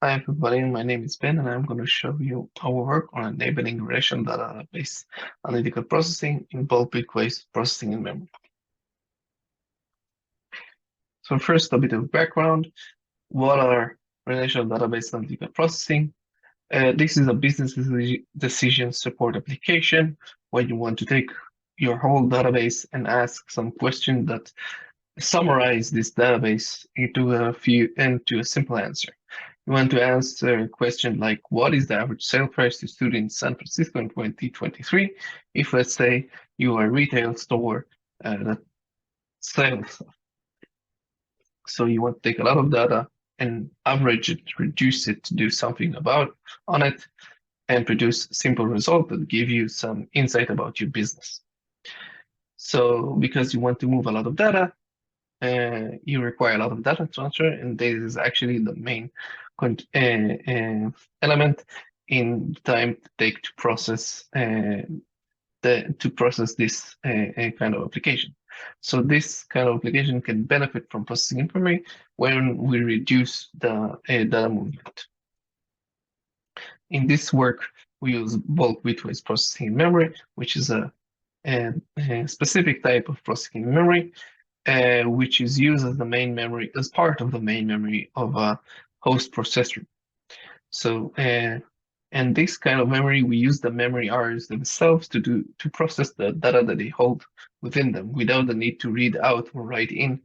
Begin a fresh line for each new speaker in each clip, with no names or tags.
Hi everybody, my name is Ben and I'm going to show you our work on enabling relational database analytical processing in bulk-bitwise processing in memory. So first, a bit of background. What are relational database analytical processing? This is a business decision support application where you want to take your whole database and ask some questions that summarize this database into a simple answer. You want to answer a question like, what is the average sale price to students in San Francisco in 2023? If, let's say, you are a retail store that sells. So you want to take a lot of data and average it, reduce it, to do something on it, and produce simple results that give you some insight about your business. So because you want to move a lot of data, you require a lot of data transfer, and this is actually the main element in the time to take to process this kind of application. So this kind of application can benefit from processing in memory when we reduce the data movement. In this work, we use bulk-bitwise processing in memory, which is a specific type of processing in memory, which is used as the main memory, as part of the main memory of a host processor. So, and this kind of memory, we use the memory arrays themselves to process the data that they hold within them without the need to read out or write in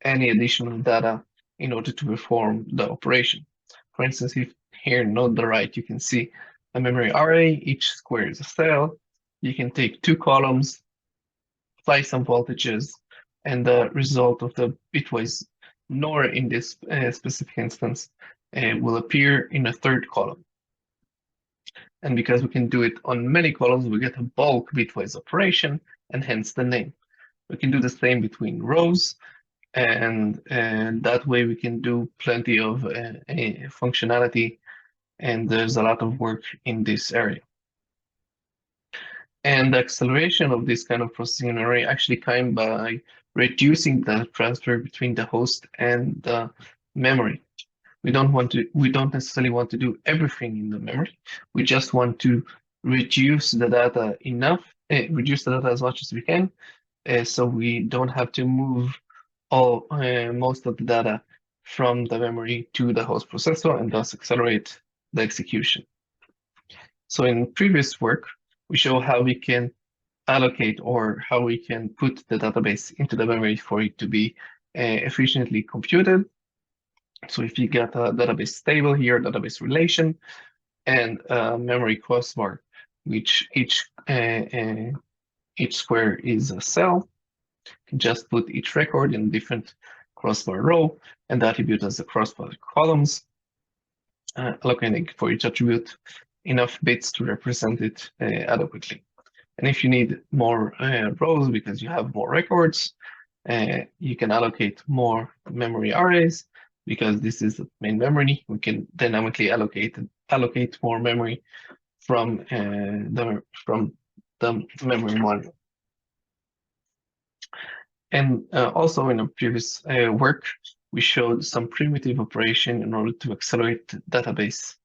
any additional data in order to perform the operation. For instance, if here note the right, you can see a memory array, each square is a cell. You can take two columns, apply some voltages, and the result of the bitwise NOR in this specific instance will appear in a third column. And because we can do it on many columns, we get a bulk bitwise operation, and hence the name. We can do the same between rows, and that way we can do plenty of functionality, and there's a lot of work in this area. And the acceleration of this kind of processing array actually came by reducing the transfer between the host and the memory. We don't necessarily want to do everything in the memory. We just want to reduce the data reduce the data as much as we can, so we don't have to move most of the data from the memory to the host processor and thus accelerate the execution. So in previous work, we show how we can allocate or how we can put the database into the memory for it to be efficiently computed. So if you get a database table here, database relation, and a memory crossbar, which each square is a cell, you can just put each record in a different crossbar row and attribute as the crossbar columns, allocating for each attribute enough bits to represent it adequately. And if you need more rows because you have more records, you can allocate more memory arrays because this is the main memory. We can dynamically allocate more memory from the memory module. And also in a previous work, we showed some primitive operation in order to accelerate database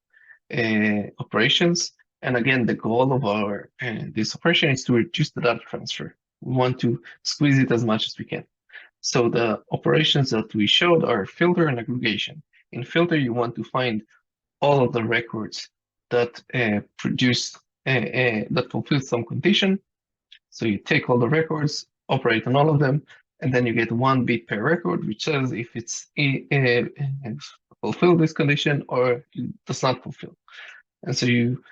operations. And again, the goal of our this operation is to reduce the data transfer. We want to squeeze it as much as we can. So the operations that we showed are filter and aggregation. In filter, you want to find all of the records that that fulfill some condition. So you take all the records, operate on all of them, and then you get 1 bit per record, which says if it's fulfill this condition or it does not fulfill. And so you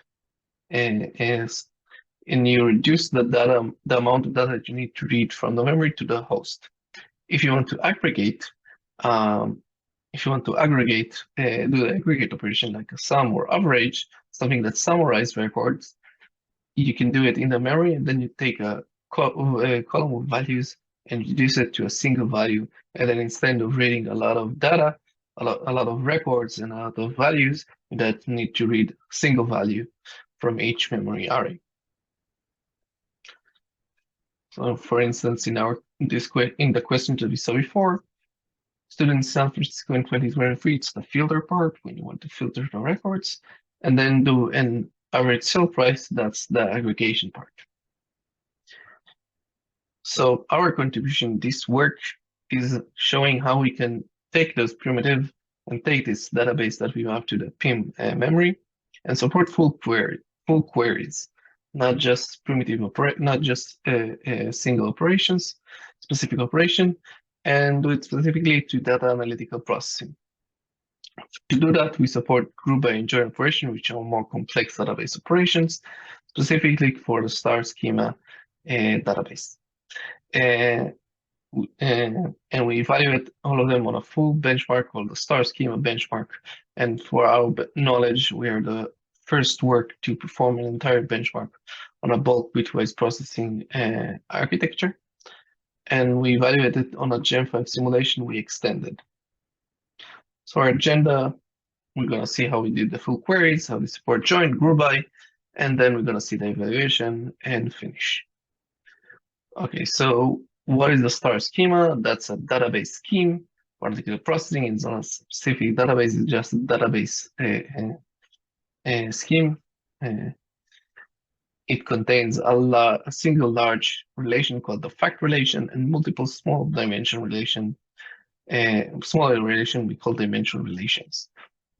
you reduce the amount of data that you need to read from the memory to the host. If you want to aggregate, do the aggregate operation like a sum or average, something that summarizes records, you can do it in the memory, and then you take a column of values and reduce it to a single value. And then instead of reading a lot of data, a lot of records and a lot of values, that need to read a single value from each memory array. So for instance, in the question that we saw before, Student San Francisco in 2023, it's the filter part when you want to filter the records, and then do an average sale price, that's the aggregation part. So our contribution, this work, is showing how we can take those primitive and take this database that we have to the PIM memory and support full queries, not just not just single operations, specific operation, and do it specifically to data analytical processing. To do that, we support group by and join operation, which are more complex database operations, specifically for the star schema database. And we evaluate all of them on a full benchmark called the star schema benchmark. And for our knowledge, we are the first work to perform an entire benchmark on a bulk-bitwise processing architecture. And we evaluated on a Gen 5 simulation we extended. So our agenda, we're going to see how we did the full queries, how we support join, group by, and then we're going to see the evaluation and finish. Okay, so what is the star schema? That's a database scheme. Particular processing is on a specific database, it's just a database scheme. It contains a single large relation called the fact relation and multiple small dimension relation. Smaller relation we call dimension relations.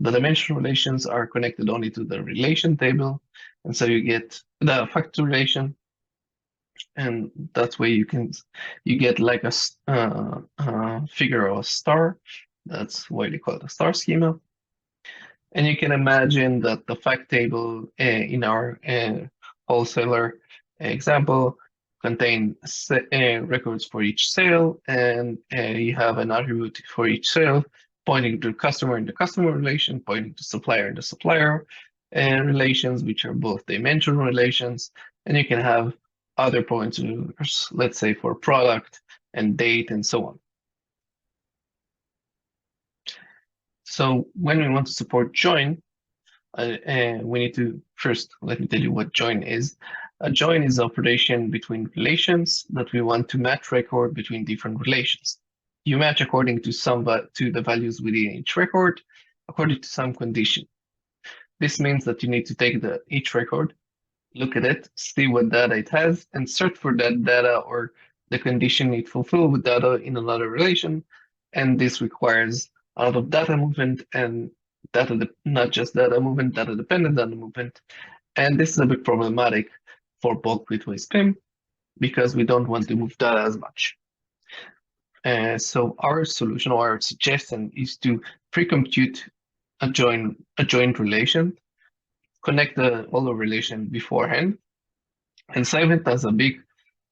The dimension relations are connected only to the relation table, and so you get the fact relation, and that's where you get like a figure of a star. That's why they call it a star schema. And you can imagine that the fact table in our wholesaler example contain records for each sale, and you have an attribute for each sale pointing to customer in the customer relation, pointing to supplier in the supplier relations, which are both dimensional relations, and you can have other pointers, let's say for product and date and so on. So when we want to support join, we need to first, let me tell you what join is. A join is operation between relations that we want to match record between different relations. You match according to the values within each record, according to some condition. This means that you need to take each record, look at it, see what data it has, and search for that data or the condition it fulfills with data in another relation. And this requires a lot of data movement and not just data movement, data dependent data movement. And this is a bit problematic for bulk-bitwise PIM because we don't want to move data as much. So our solution or our suggestion is to pre-compute a joint relation, connect all the relation beforehand, and save it as a big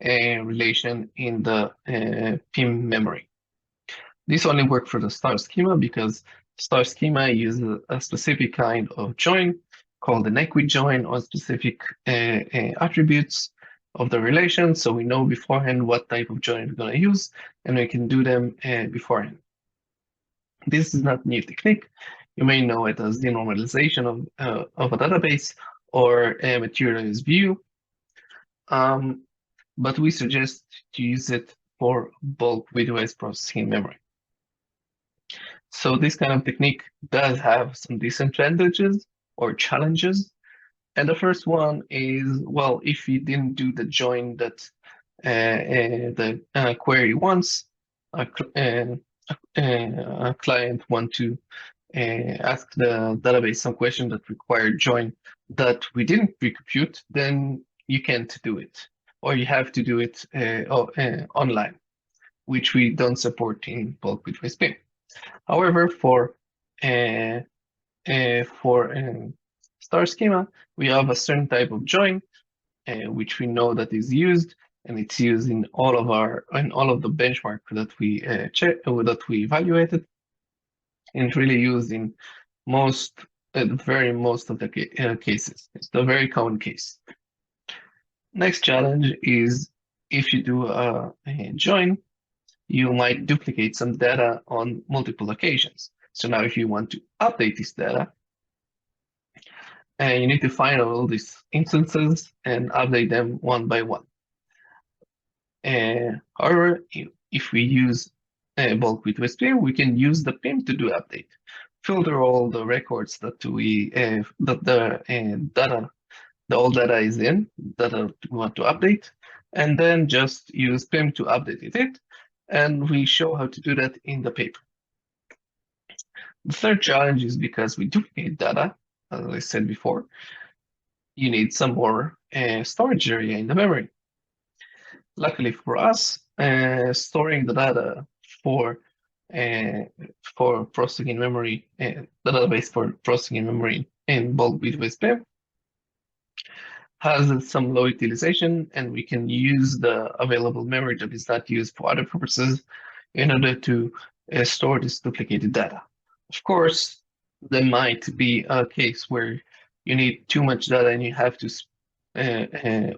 relation in the PIM memory. This only works for the star schema because star schema uses a specific kind of join called an equi join or specific attributes of the relation. So we know beforehand what type of join we're going to use, and we can do them beforehand. This is not a new technique. You may know it as denormalization of a database or a materialized view. But we suggest to use it for bulk-bitwise processing memory. So this kind of technique does have some disadvantages or challenges. And the first one is, well, if you didn't do the join that the query wants, a client want to ask the database some question that require join that we didn't pre-compute, then you can't do it, or you have to do it online, which we don't support in bulk-bitwise PIM. However, for star schema, we have a certain type of join, which we know that is used, and it's used in all of the benchmark that we evaluated, and it's really used in most of the cases. It's the very common case. Next challenge is if you do a join, you might duplicate some data on multiple occasions. So now if you want to update this data, you need to find all these instances and update them one by one. However, if we use Bulk-Bitwise PIM, we can use the PIM to do update. Filter all the records that we that the old data is in, data we want to update, and then just use PIM to update it. And we show how to do that in the paper. The third challenge is because we duplicate data, as I said before, you need some more storage area in the memory. Luckily for us, storing the data for processing in memory, the database for processing in memory in Bulk-Bitwise PIM has some low utilization, and we can use the available memory that is not used for other purposes in order to store this duplicated data. Of course, there might be a case where you need too much data and you have to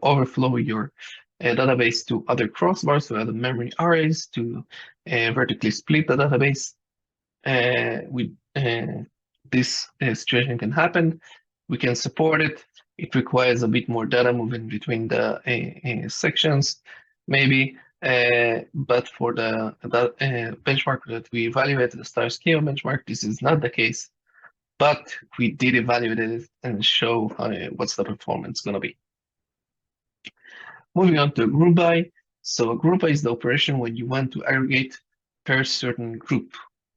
overflow your database to other crossbars, to other memory arrays, to vertically split the database. This situation can happen. We can support it. It requires a bit more data moving between the sections, maybe. But for the benchmark that we evaluated, the star schema benchmark, this is not the case. But we did evaluate it and show what's the performance going to be. Moving on to a group by. So a group by is the operation when you want to aggregate per certain group.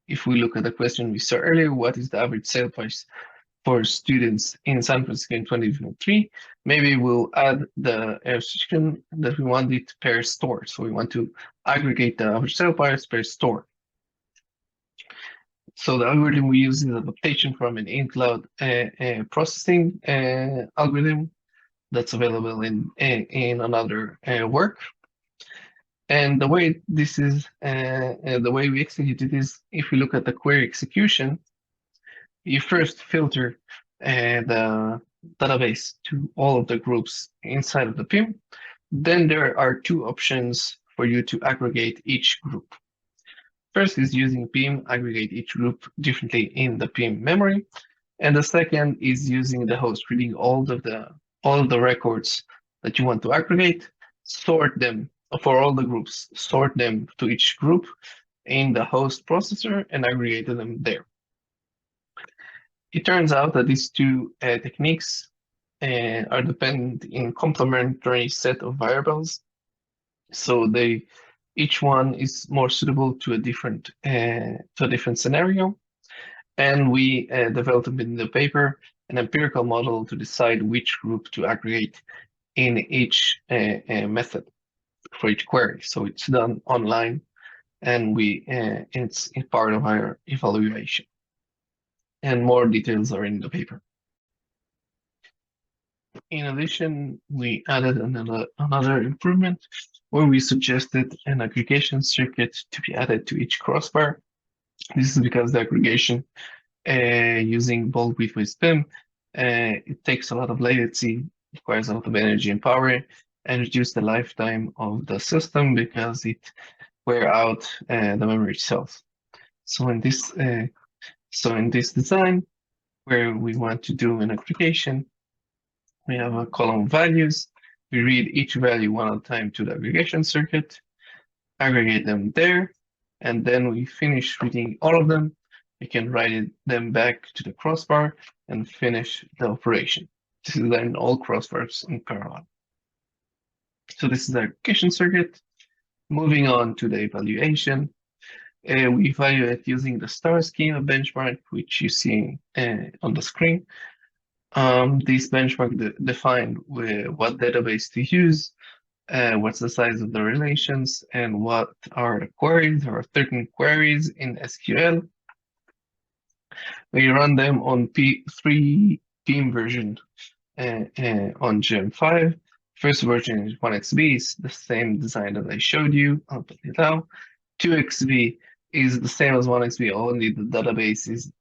If we look at the question we saw earlier, what is the average sale price for students in San Francisco in 2023, maybe we'll add the restriction that we want it per store. So we want to aggregate the average sale price per store. So the algorithm we use is an adaptation from an in-cloud processing algorithm that's available in another work. And the way this is, the way we execute it is, if we look at the query execution, you first filter the database to all of the groups inside of the PIM. Then there are two options for you to aggregate each group. First is using PIM, aggregate each group differently in the PIM memory. And the second is using the host, reading all of the records that you want to aggregate, sort them for all the groups, sort them to each group in the host processor and aggregate them there. It turns out that these two techniques are dependent in complementary set of variables. So each one is more suitable to a different scenario. And we developed in the paper an empirical model to decide which group to aggregate in each method for each query. So it's done online, and it's part of our evaluation. And more details are in the paper. In addition, we added another improvement where we suggested an aggregation circuit to be added to each crossbar. This is because the aggregation using Bulk-Bitwise PIM, it takes a lot of latency, requires a lot of energy and power, and reduce the lifetime of the system because it wear out the memory itself. So in this design, where we want to do an aggregation, we have a column of values. We read each value one at a time to the aggregation circuit, aggregate them there, and then we finish reading all of them. We can write them back to the crossbar and finish the operation. This is then all crossbars in parallel. So this is the aggregation circuit. Moving on to the evaluation. We evaluate using the star schema benchmark, which you see on the screen. This benchmark defined what database to use, what's the size of the relations, and what are the queries. There are 13 queries in SQL. We run them on P3 PIM version on Gen 5. First version is 1xb, is the same design that I showed you. I'll put it out. 2xb is the same as 1xb, only the database is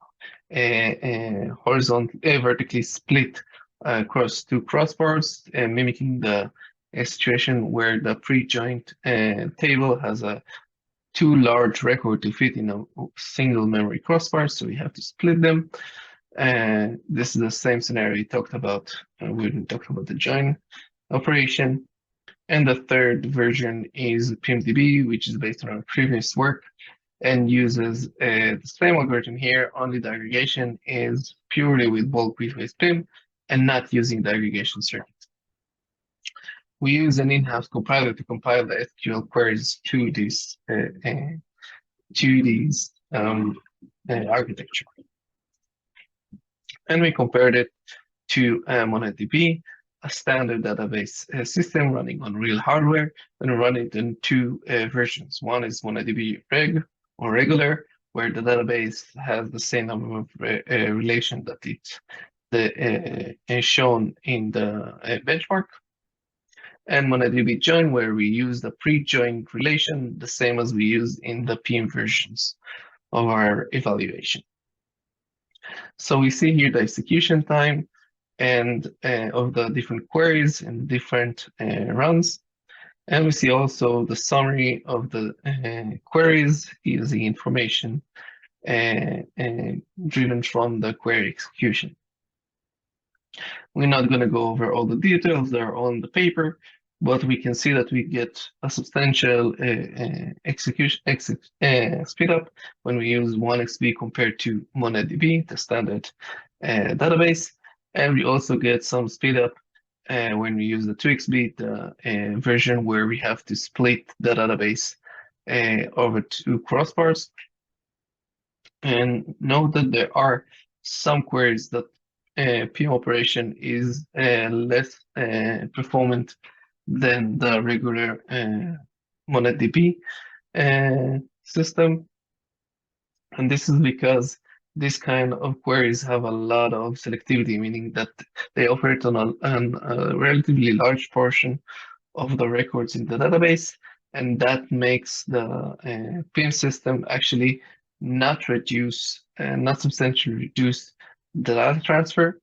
vertically split across two crossbars, mimicking the situation where the pre-joint table has two large records to fit in a single memory crossbar, so we have to split them. This is the same scenario we talked about. We talked about the join operation. And the third version is PIMDB, which is based on our previous work. and uses the same algorithm here, only the aggregation is purely with Bulk-Bitwise PIM and not using the aggregation circuit. We use an in-house compiler to compile the SQL queries to this architecture. And we compared it to MonadDB, a standard database system running on real hardware, and run it in two versions. One is MonadDB Reg or regular, where the database has the same number of relation that is shown in the benchmark. And MonadDB join, where we use the pre-joined relation, the same as we use in the PM versions of our evaluation. So we see here the execution time and of the different queries and different runs. And we see also the summary of the queries using information driven from the query execution. We're not going to go over all the details, they're on the paper, but we can see that we get a substantial execution speed up when we use 1xb compared to MonadDB, the standard database. And we also get some speed up when we use the 2xb, the version where we have to split the database over two crossbars. And note that there are some queries that PM operation is less performant than the regular MonadDB system. And this is because this kind of queries have a lot of selectivity, meaning that they operate on a relatively large portion of the records in the database, and that makes the PM system actually not reduce and not substantially reduce the data transfer.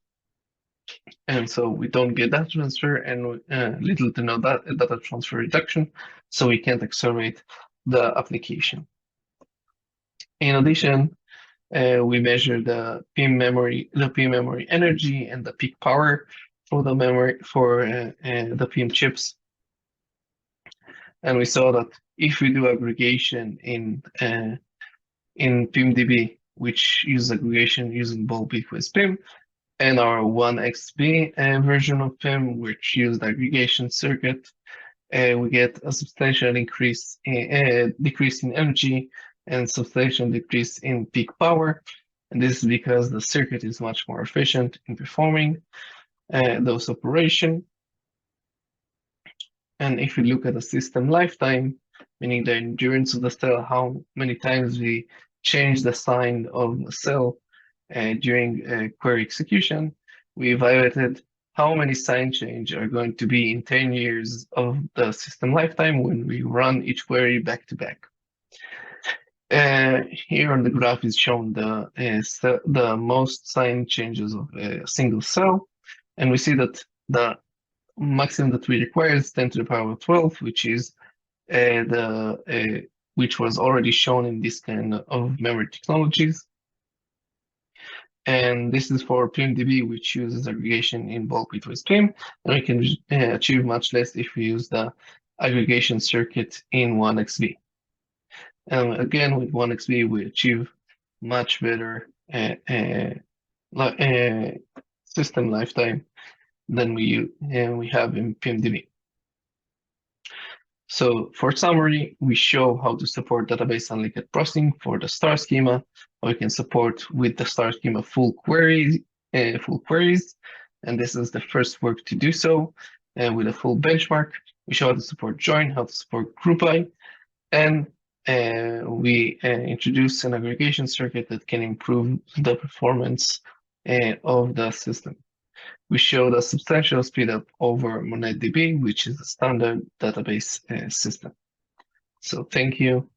And so we don't get data transfer and little to no data transfer reduction, so we can't accelerate the application. In addition, we measure the PM memory energy and the peak power for the memory for the PM chips. And we saw that if we do aggregation in PIMDB, which uses aggregation using Bulk-Bitwise PIM, and our 1xb version of PIM, which used aggregation circuit, we get a substantial decrease in energy and substantial decrease in peak power. And this is because the circuit is much more efficient in performing those operations. And if we look at the system lifetime, meaning the endurance of the cell, how many times we change the sign of the cell during query execution, we evaluated how many sign change are going to be in 10 years of the system lifetime when we run each query back to back. Here on the graph is shown the most sign changes of a single cell, and we see that the maximum that we require is 10 to the power of 12, which is which was already shown in this kind of memory technologies. And this is for PIMDB, which uses aggregation in Bulk-Bitwise PIM, and we can achieve much less if we use the aggregation circuit in 1xb. And again, with 1xb, we achieve much better system lifetime than we have in PIMDB. So for summary, we show how to support database analytical processing for the star schema. We can support with the star schema full queries, and this is the first work to do so with a full benchmark. We show how to support join, how to support group by, and we introduce an aggregation circuit that can improve the performance of the system. We showed a substantial speed up over MonadDB, which is a standard database system. So thank you.